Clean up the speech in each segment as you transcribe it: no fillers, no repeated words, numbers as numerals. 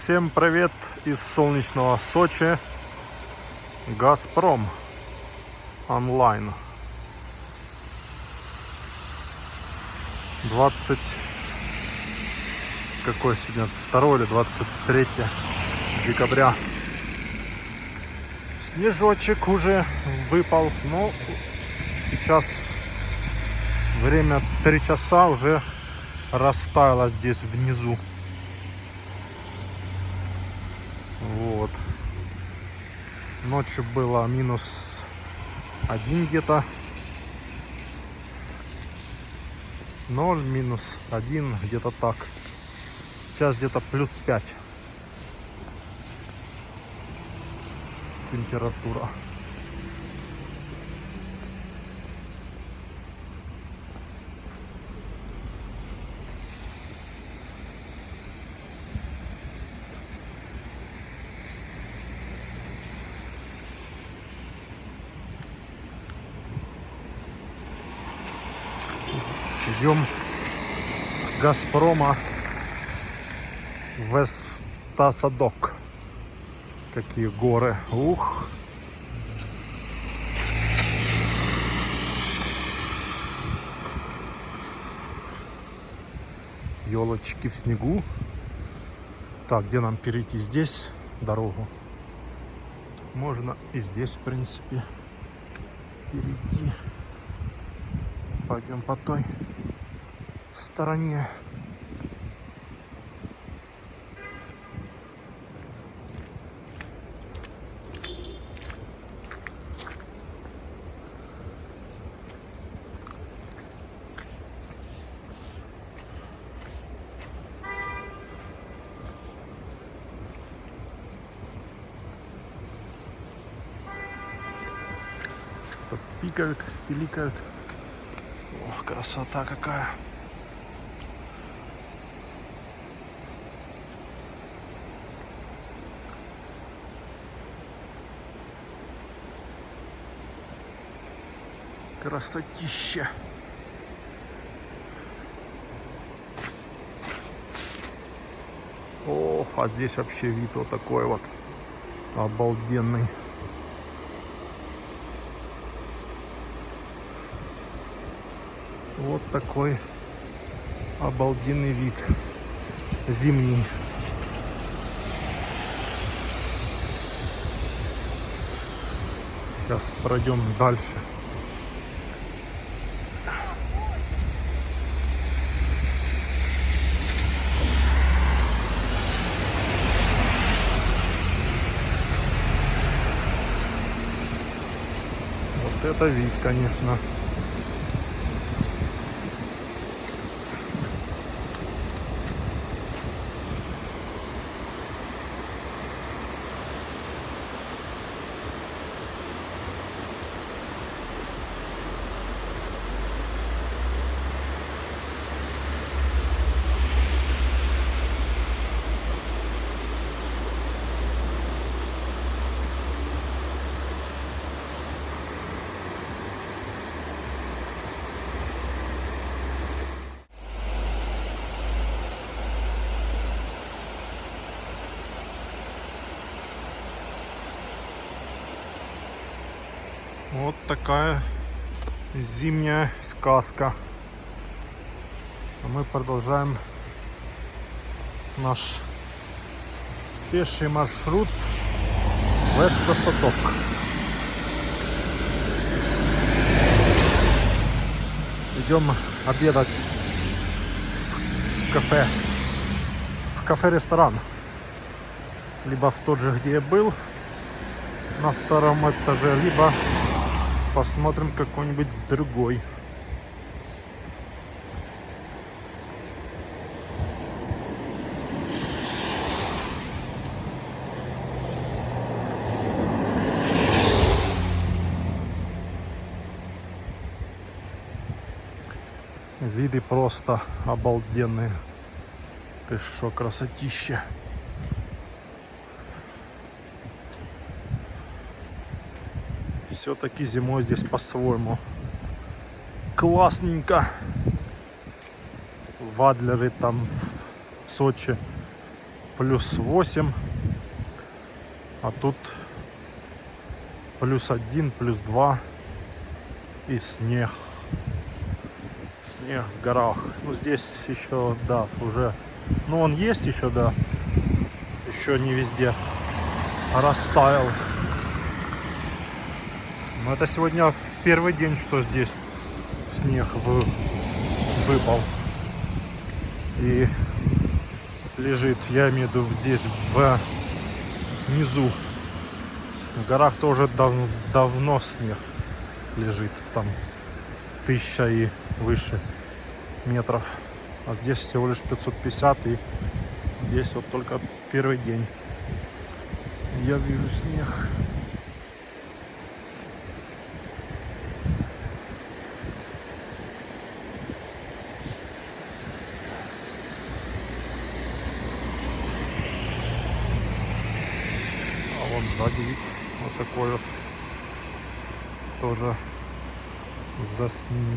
Всем привет из солнечного Сочи. Газпром онлайн. 20 какой сегодня? 2 или 23 декабря. Снежочек уже выпал, но сейчас время 3 часа, уже растаяло здесь внизу. Вот. Ночью было -1 где-то. 0, -1, где-то так. Сейчас где-то +5 температура. Идем с Газпрома в Стасадок. Какие горы. Ух. Елочки в снегу. Так, где нам перейти? Здесь дорогу. Можно и здесь, в принципе, перейти. Пойдем по той стороне. Пикают, пиликают. Ох, красота какая. Красотища. Ох, а здесь вообще вид вот такой вот обалденный. Вот такой обалденный вид зимний. Сейчас пройдем дальше. Вот это вид, конечно. Вот такая зимняя сказка. А мы продолжаем наш пеший маршрут в Стасадок. Идем обедать в кафе-ресторан. Либо в тот же, где я был, на 2-м этаже, либо посмотрим какой-нибудь другой. Виды просто обалденные. Ты шо, красотища. Все-таки зимой здесь по-своему классненько. В Адлере, там в Сочи плюс 8, а тут плюс 1, плюс 2 и снег. Снег в горах. Ну здесь еще, да, уже, ну он есть еще, да, еще не везде растаял. Но это сегодня первый день, что здесь снег выпал и лежит, я имею в виду здесь внизу. В горах тоже давно снег лежит, там 1000 и выше метров, а здесь всего лишь 550, и здесь вот только первый день я вижу снег. А вон сзади вид вот такой вот, тоже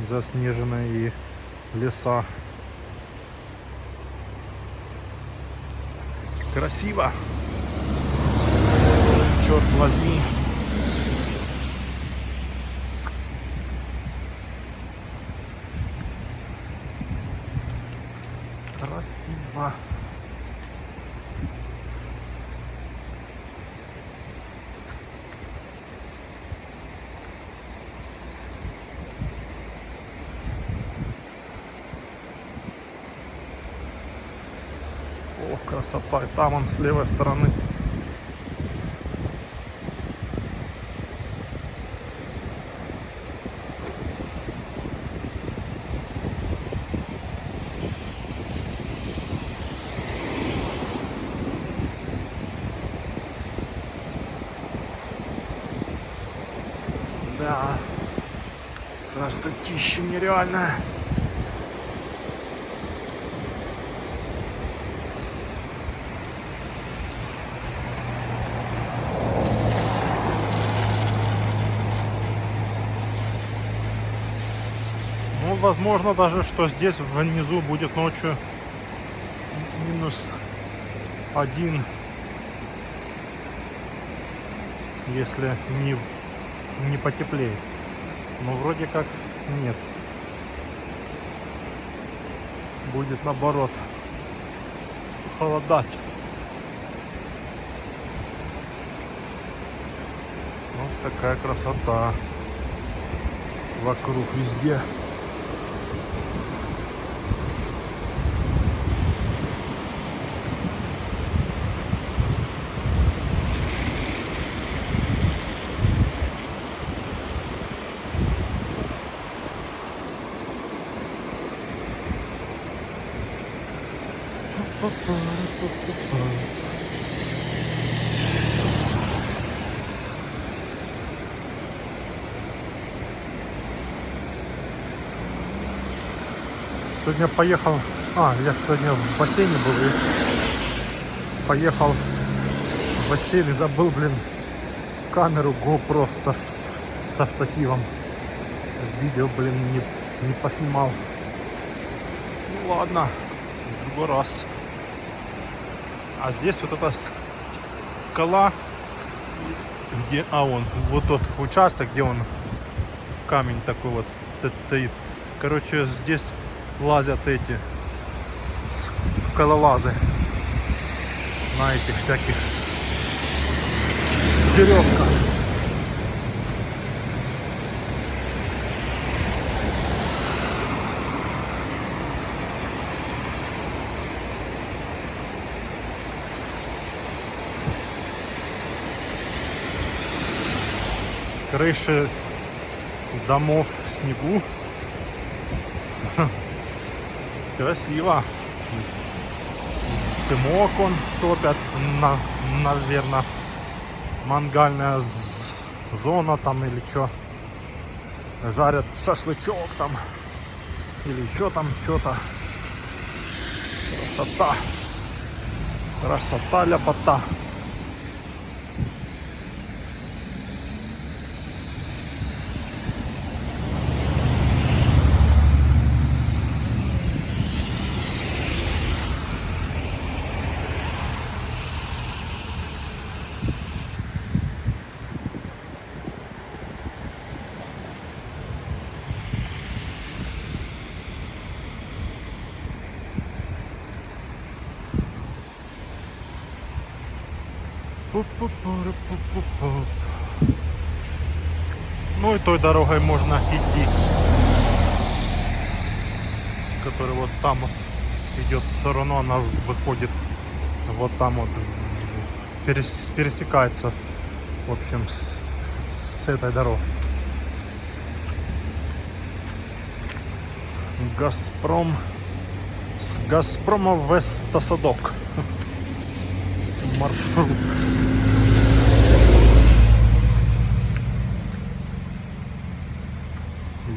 заснеженные леса. Красиво, черт возьми. Красиво. Ох, красота. И там он с левой стороны. Да, красотища нереальная. Ну, возможно даже, что здесь внизу будет ночью -1, если не потеплеет. Но вроде как нет. Будет наоборот холодать. Вот такая красота вокруг везде. Сегодня поехал, я сегодня в бассейне был и поехал в бассейн и забыл, камеру GoPro со штативом. Видео, не поснимал. Ну ладно, в другой раз. А здесь вот эта скала, где, вот тот участок, где он камень такой вот стоит. Короче, здесь лазят эти скалолазы на этих всяких веревках. Крыши домов в снегу. Красиво. Дымок он топят, наверное, мангальная зона там или что. Жарят шашлычок там или еще там что-то. Красота. Красота, ляпота. Ну и той дорогой можно идти, которая вот там вот идет, все равно она выходит вот там вот, пересекается, в общем, с этой дорогой. Газпром, с Газпрома в Вестосадок маршрут.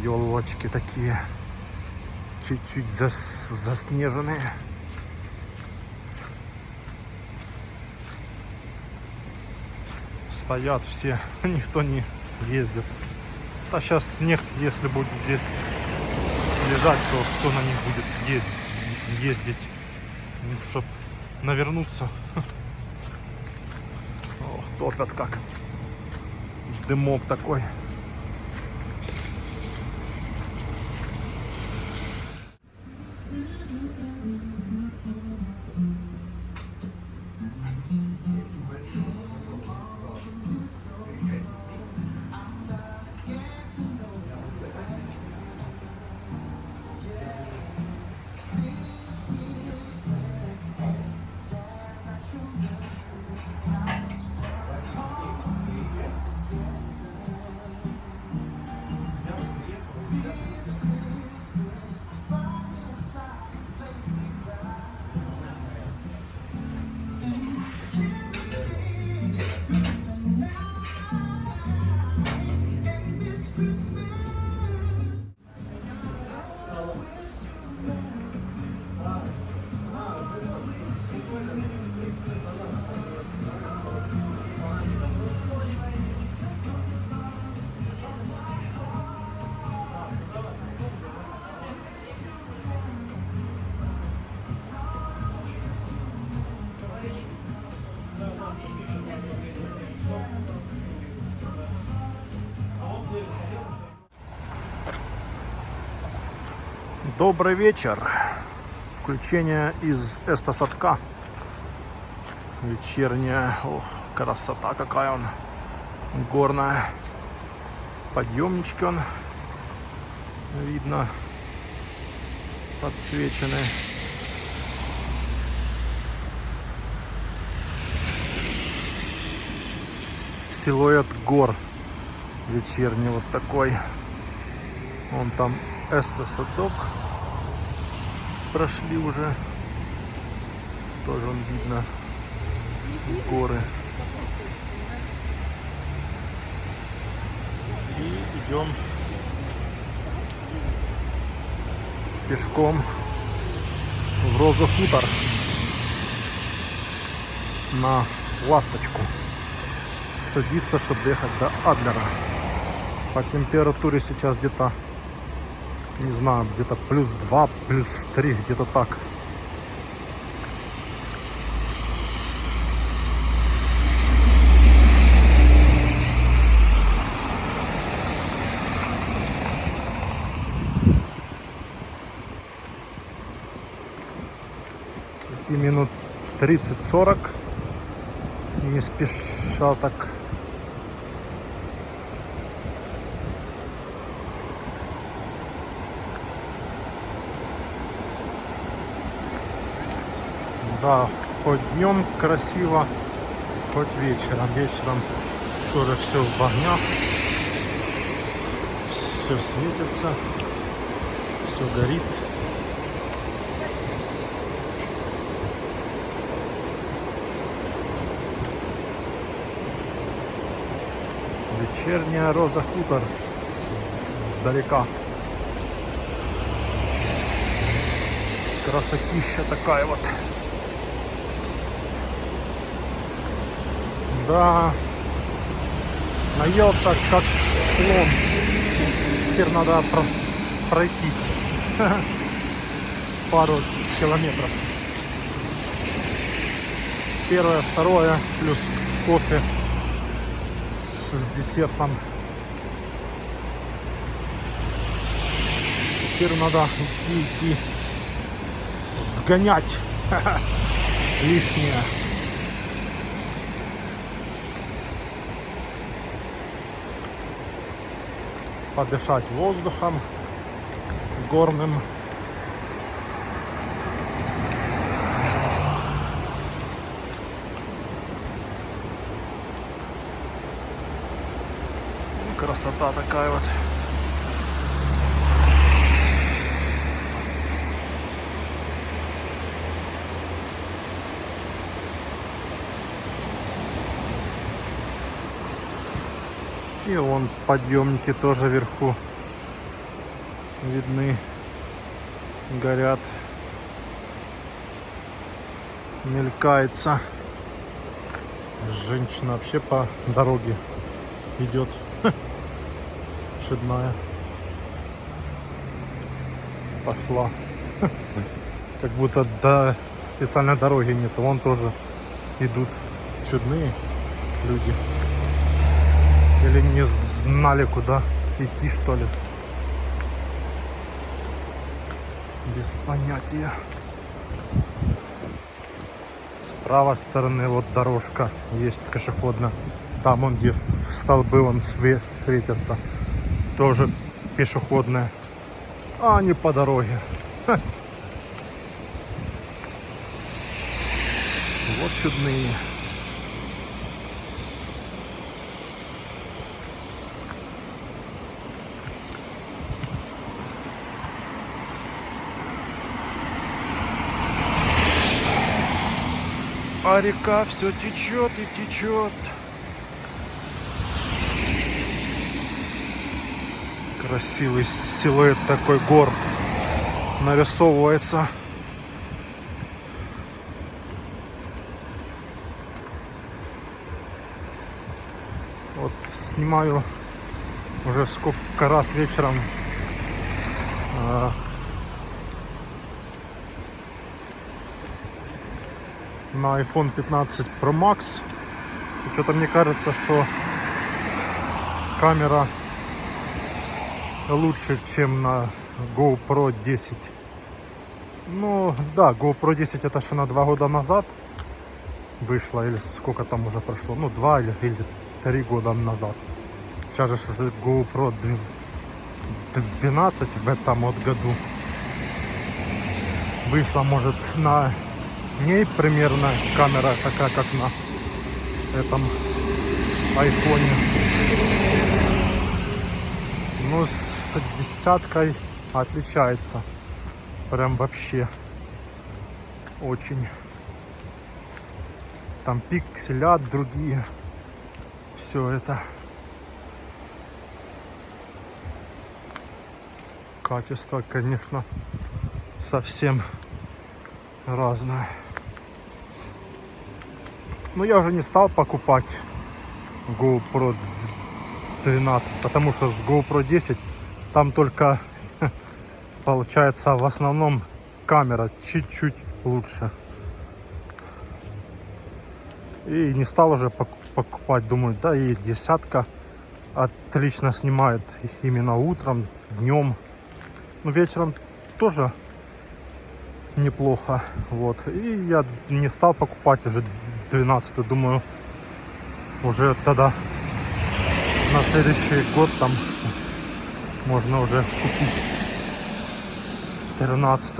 Елочки такие, чуть-чуть заснеженные. Стоят все, никто не ездит. А сейчас снег, если будет здесь лежать, то кто на них будет ездить, чтобы навернуться. Ох, топят как. Дымок такой. Добрый вечер. Включение из Эстосадка. Вечерняя. Ох, красота какая он. Горная. Подъемнички он. Видно. Подсвечены. Силуэт гор. Вечерний вот такой. Вон там Эстосадок. Прошли уже. Тоже он видно. Горы. И идем пешком в Роза-Хутор на ласточку. Садиться, чтобы доехать до Адлера. По температуре сейчас где-то, не знаю, где-то +2, +3, где-то так. И минут 30-40 не спеша так. Да, хоть днем красиво, хоть вечером. Вечером тоже все в огнях, все светится, все горит. Вечерняя Роза-Хутор сдалека. Красотища такая вот. Да, наелся как слон. Теперь надо пройтись пару километров. Первое, второе, плюс кофе с десертом. Теперь надо идти сгонять лишнее. подышать воздухом горным. Красота такая вот. И вон подъемники тоже вверху видны, горят, мелькается. Женщина вообще по дороге идет. Чудная. Пошла. Как будто до специальной дороги нет. Вон тоже идут чудные люди. Или не знали, куда идти, что ли. Без понятия. С правой стороны вот дорожка есть пешеходная. Там он, где столбы вон светятся, тоже пешеходная. А не по дороге. Ха. Вот чудные. А река все течет и течет. Красивый силуэт такой гор нарисовывается. Вот снимаю уже сколько раз вечером на iPhone 15 Pro Max. И что-то мне кажется, что камера лучше, чем на GoPro 10. Ну да, GoPro 10 это же на 2 года назад вышло, или сколько там уже прошло, ну 2 или 3 года назад. Сейчас же GoPro 12 в этом вот году вышла, может, на ней примерно камера такая, как на этом айфоне. Ну, с десяткой отличается. Прям вообще очень. Там пикселят другие. Все это. Качество, конечно, совсем разное. Но я уже не стал покупать GoPro 12, потому что с GoPro 10 там только получается в основном камера чуть-чуть лучше. И не стал уже покупать, думаю, да и десятка отлично снимает именно утром, днем. Ну, вечером тоже неплохо. Вот. И я не стал покупать уже 12, думаю, уже тогда на следующий год там можно уже купить 13.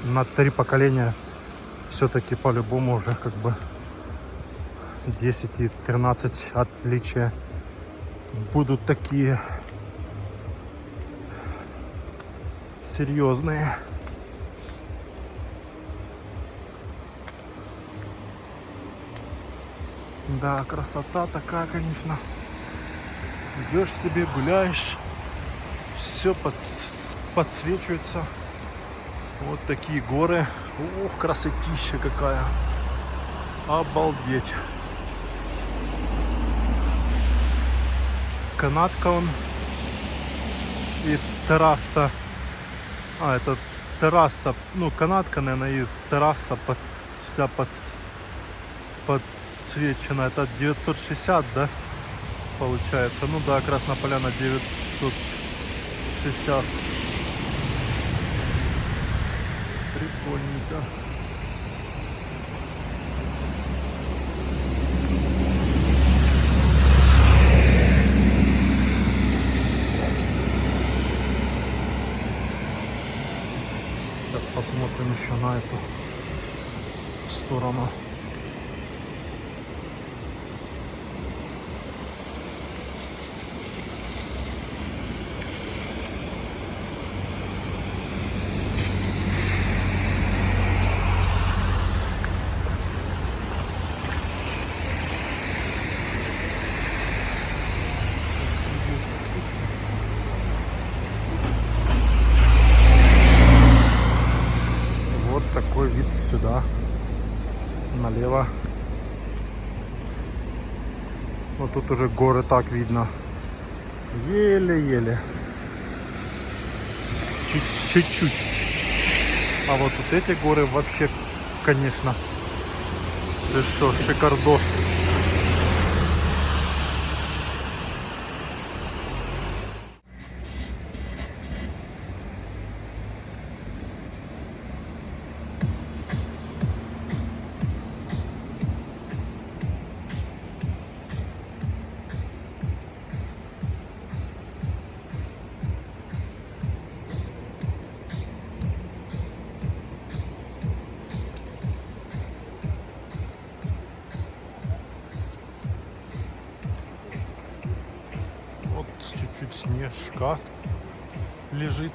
На 3 поколения все-таки по-любому уже как бы 10 и 13 отличия будут такие серьезные. Да, красота такая, конечно. Идешь себе, гуляешь, все подсвечивается. Вот такие горы. Ух, красотища какая. Обалдеть. Канатка он. И терраса. А, это терраса. Ну, канатка, наверное, и терраса вся подсвечена. Это 960, да? Получается. Ну да, Красная Поляна 960. Прикольненько. Сейчас посмотрим еще на эту сторону. Вот такой вид сюда, налево. Вот тут уже горы так видно. Еле-еле. Чуть-чуть. А вот тут эти горы вообще, конечно, ты что, шикардос. Вот чуть-чуть снежка лежит.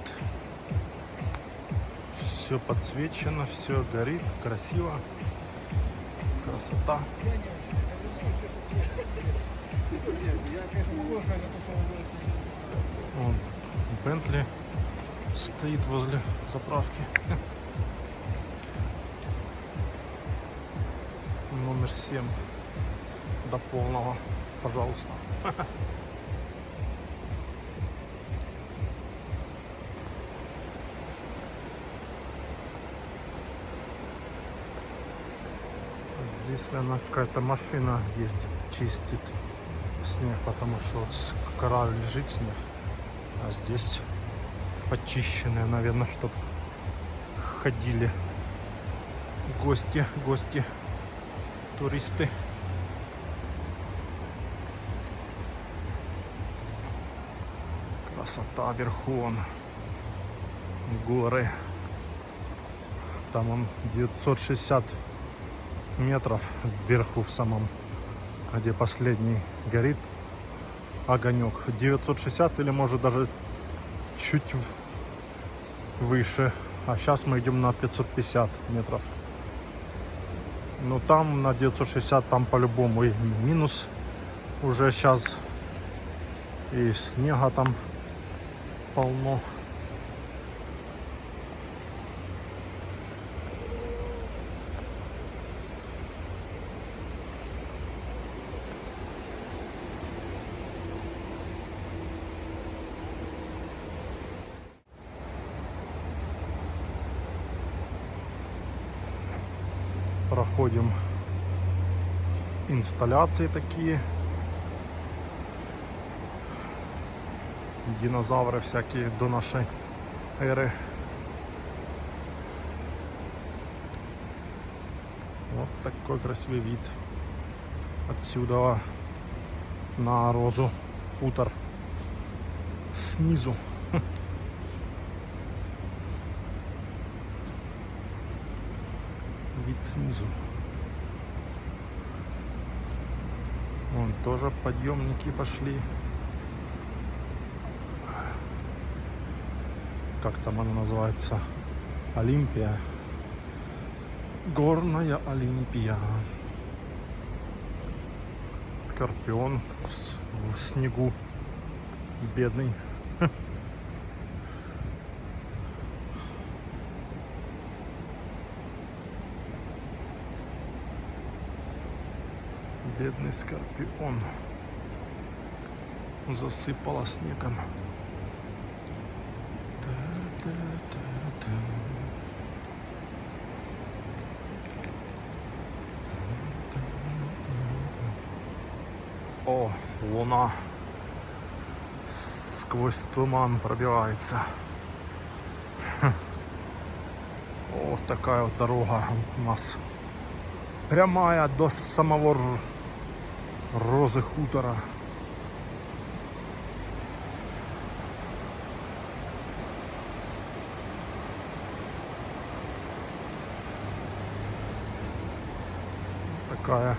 Все подсвечено, все горит, красиво. Красота. Вот Бентли стоит возле заправки. Номер 7 до полного, пожалуйста. Здесь, наверное, какая-то машина есть, чистит снег, потому что вот с краю лежит снег, а здесь почищенные, наверное, чтобы ходили гости, туристы. Красота вверху, вон горы. Там он 960 метров вверху в самом, где последний горит огонек. 960 или может даже чуть выше. А сейчас мы идем на 550 метров. Но там на 960 там по-любому и минус уже сейчас. И снега там полно. Проходим инсталляции такие, динозавры всякие до нашей эры. Вот такой красивый вид отсюда на Розу хутор снизу. Вид снизу. Вон тоже подъемники пошли. Как там она называется? Олимпия. Горная Олимпия. Скорпион в снегу. Бедный. Бедный скорпион. Засыпало снегом. О, луна сквозь туман пробивается. Вот такая вот дорога у нас. Прямая до самого Розы хутора. такая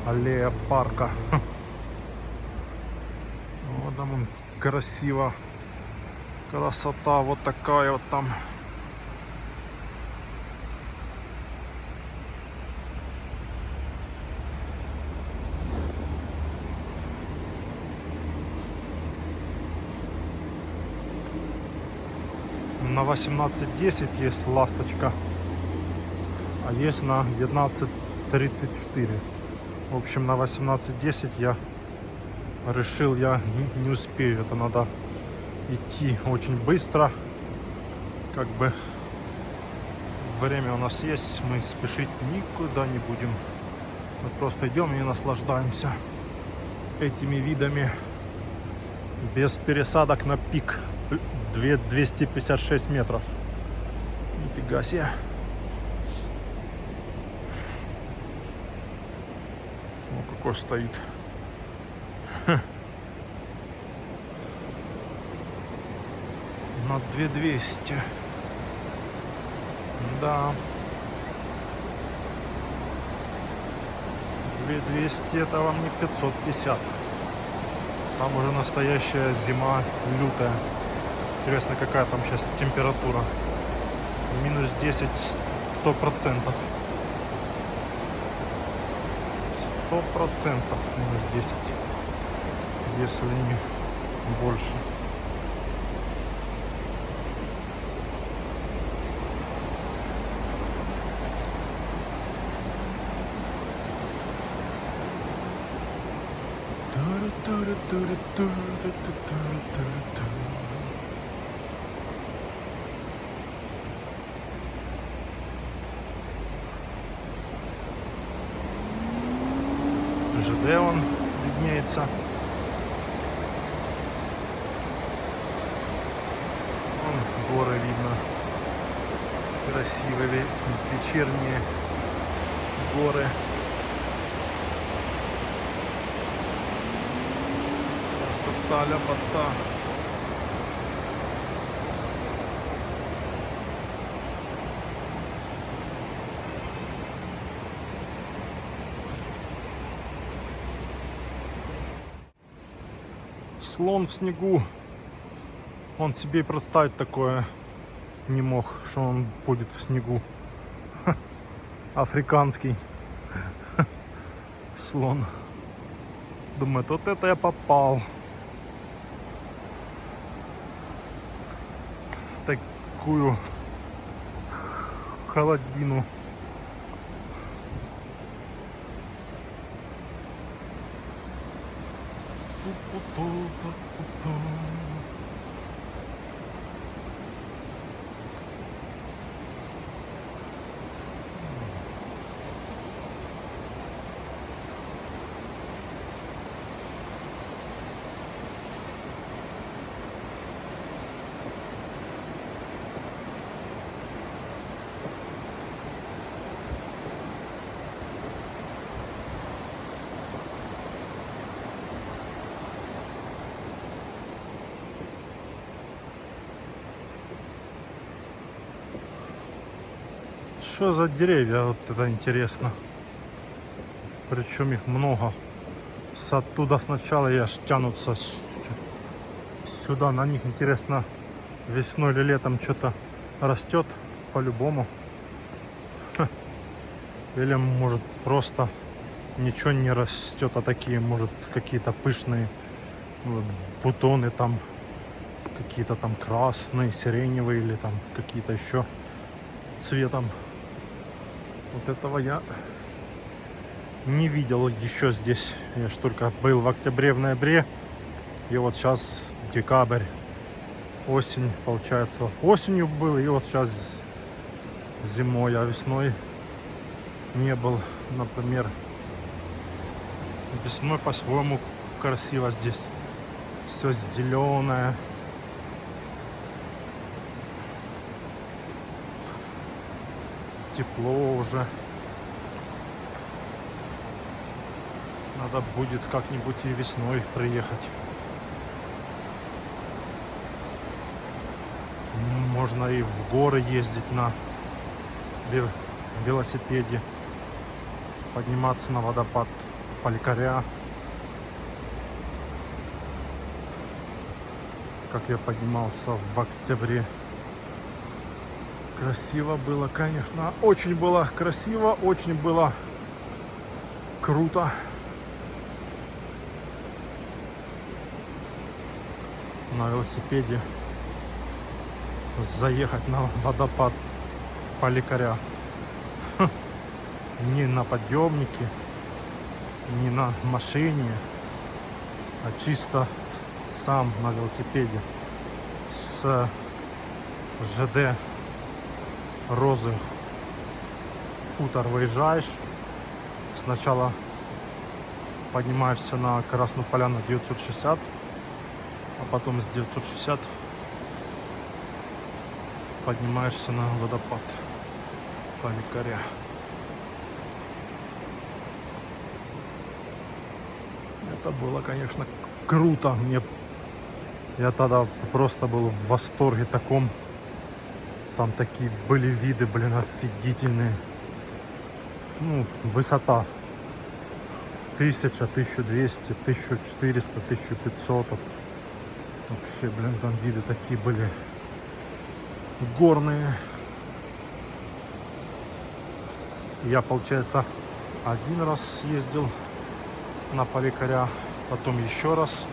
аллея парка. Вот там он, красиво. Красота вот такая вот там. На 18:10 есть ласточка, а есть на 19:34. В общем, на 18:10 я решил, я не успею. Это надо идти очень быстро. Как бы время у нас есть, мы спешить никуда не будем. Мы просто идем и наслаждаемся этими видами без пересадок на пик. 256 метров. Нифига себе. Ну какой стоит. На 2200. Да. 2200 это вам не 550. Там уже настоящая зима лютая. Интересно, какая там сейчас температура. Минус 10, 100%. 100% минус 10. Если не больше. ЖД он виднеется. Вон горы видно. Красивые вечерние горы. Красота, ляпота. Слон в снегу. Он себе и представить такое не мог, что он будет в снегу. Африканский слон. Думает, вот это я попал в такую холодину. Что за деревья? Вот это интересно. Причем их много. С оттуда сначала и аж тянутся сюда. На них интересно, весной или летом что-то растет по-любому. Или может просто ничего не растет, а такие, может, какие-то пышные вот, бутоны там, какие-то там красные, сиреневые или там какие-то еще цветом. Вот этого я не видел еще здесь. Я ж только был в октябре, в ноябре. И вот сейчас декабрь, осень, получается. Осенью был, и вот сейчас зимой, а весной не был, например. Весной по-своему красиво здесь. Все зеленое. Тепло уже. Надо будет как-нибудь и весной приехать. Можно и в горы ездить на велосипеде. подниматься на водопад Поликаря. Как я поднимался в октябре. Красиво было, конечно. Очень было красиво, очень было круто. На велосипеде заехать на водопад Поликаря. Не на подъемнике, не на машине, а чисто сам на велосипеде с ЖД Розы Хутор выезжаешь. Сначала поднимаешься на Красную Поляну 960, а потом с 960 поднимаешься на водопад Поликаря. Это было, конечно, круто. Я тогда просто был в восторге таком. Там такие были виды, блин, офигительные. Ну, высота 1000, 1200, 1400, 1500. Вообще, блин, там виды такие были горные. Я, получается, один раз ездил на Поликаря, потом еще раз.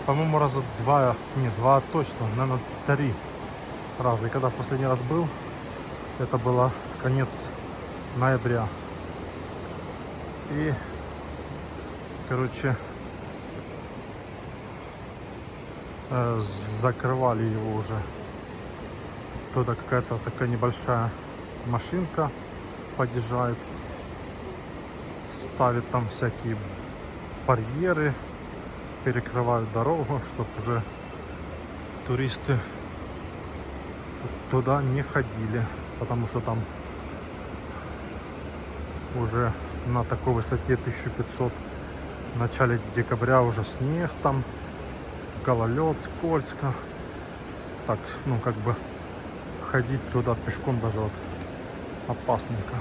По-моему, раза два, не, два точно, наверное, 3 раза. И когда последний раз был, это было конец ноября. И, короче, закрывали его уже. Туда какая-то такая небольшая машинка подъезжает, ставит там всякие барьеры, перекрывают дорогу, чтобы уже туристы туда не ходили, потому что там уже на такой высоте 1500 в начале декабря уже снег, там гололед, скользко. Так, ну как бы ходить туда пешком даже вот опасненько.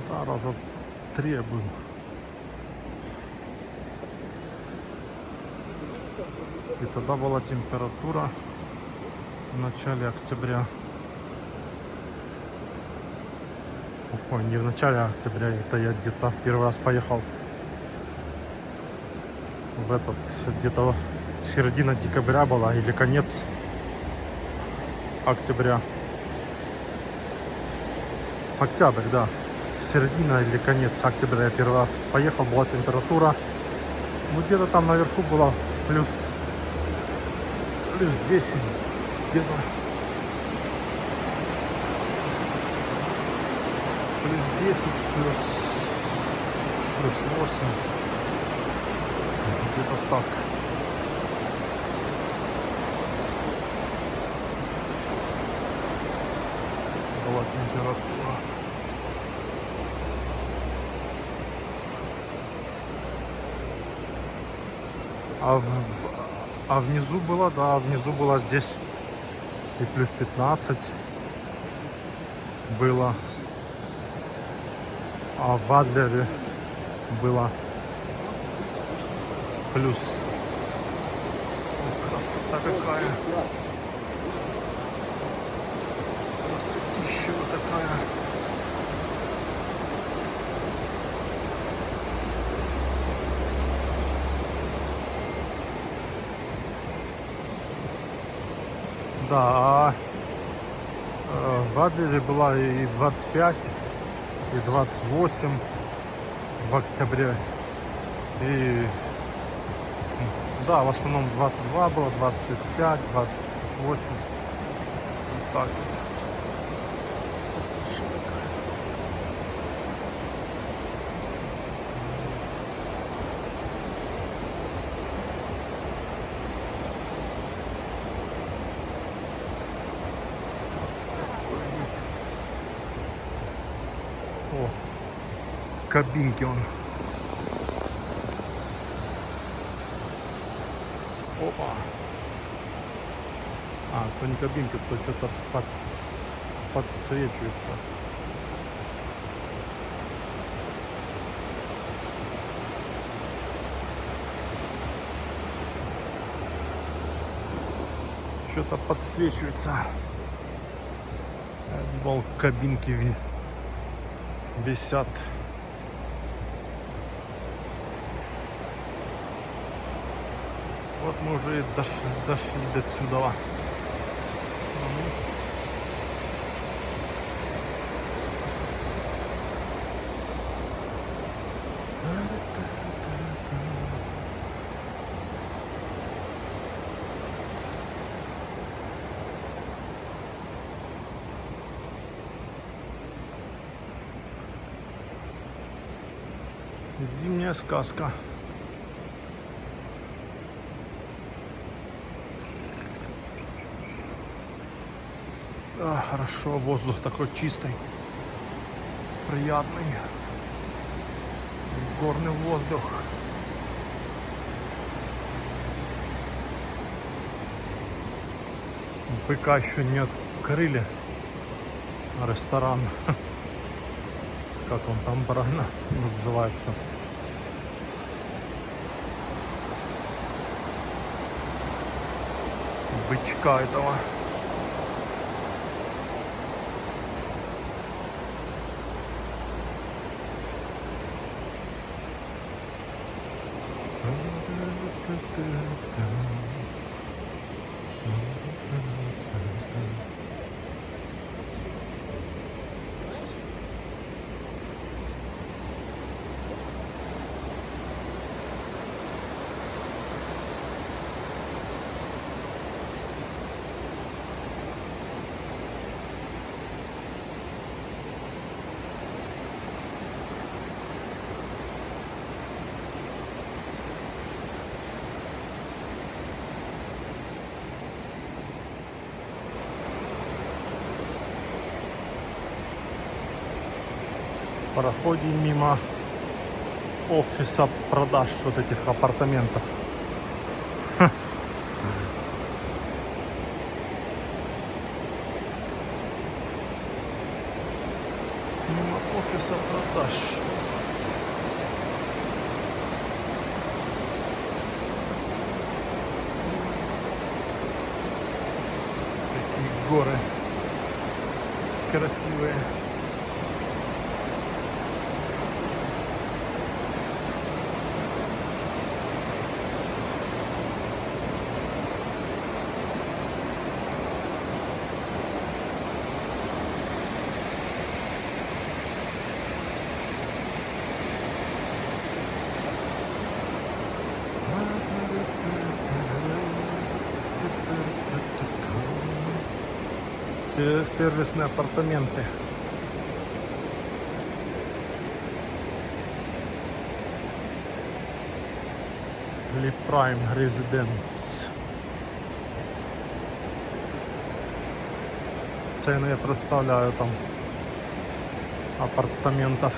Да, раза 3 я был. И тогда была температура в начале октября. Ой, не в начале октября, это я где-то первый раз поехал в этот, где-то середина декабря была или конец октября. Октябрь, да. Середина или конец октября я первый раз поехал, была температура. Ну где-то там наверху было плюс 10 где-то. Плюс 10, плюс 8. Где-то так. Была температура. А внизу было, да, внизу было здесь и плюс 15 было. А в Адлере было плюс. О, красота какая. Красотища вот такая. Да, в Адлере была и 25, и 28 в октябре. И да, в основном 22 было, 25, 28. Вот так вот. О, кабинки он. Опа. А, то не кабинка, то что-то подсвечивается. Что-то подсвечивается. Я думал, кабинки висят. Вот мы уже и дошли до сюда. Зимняя сказка. Да, хорошо, воздух такой чистый, приятный, горный воздух. БК еще не открыли, ресторан, как он там правильно называется. Бычка этого. Проходим мимо офиса продаж вот этих апартаментов. Мимо офиса продаж. Такие горы красивые. Все сервисные апартаменты. Ли Prime Residence. Цены я представляю там апартаментов.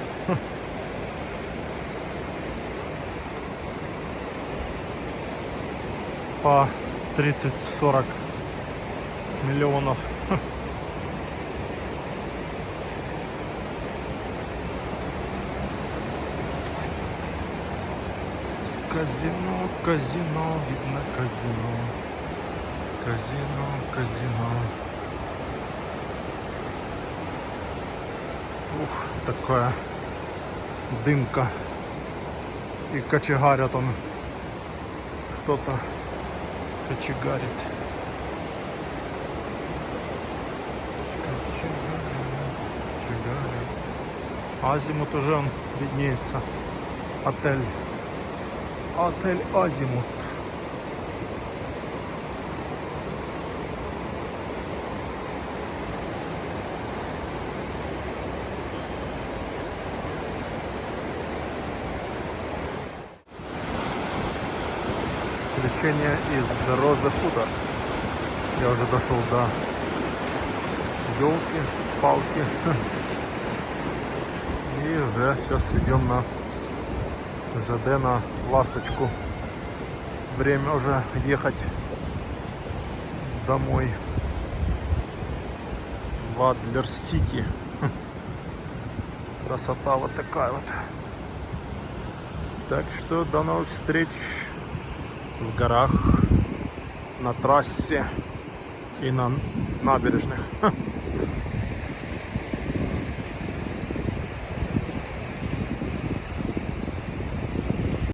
По 30-40 миллионов. Казино, казино, видно казино. Казино, казино. Ух, такая дымка. И кочегарят он. Кто-то кочегарит. Кочегарит. Азимут уже он виднеется. Отель. Отель Азимут. Включение из Розы Худор. Я уже дошел до елки, палки. И уже сейчас идем на ЖД, на Ласточку. время уже ехать домой в Адлер-Сити. Красота вот такая вот. Так что до новых встреч в горах, на трассе и на набережных.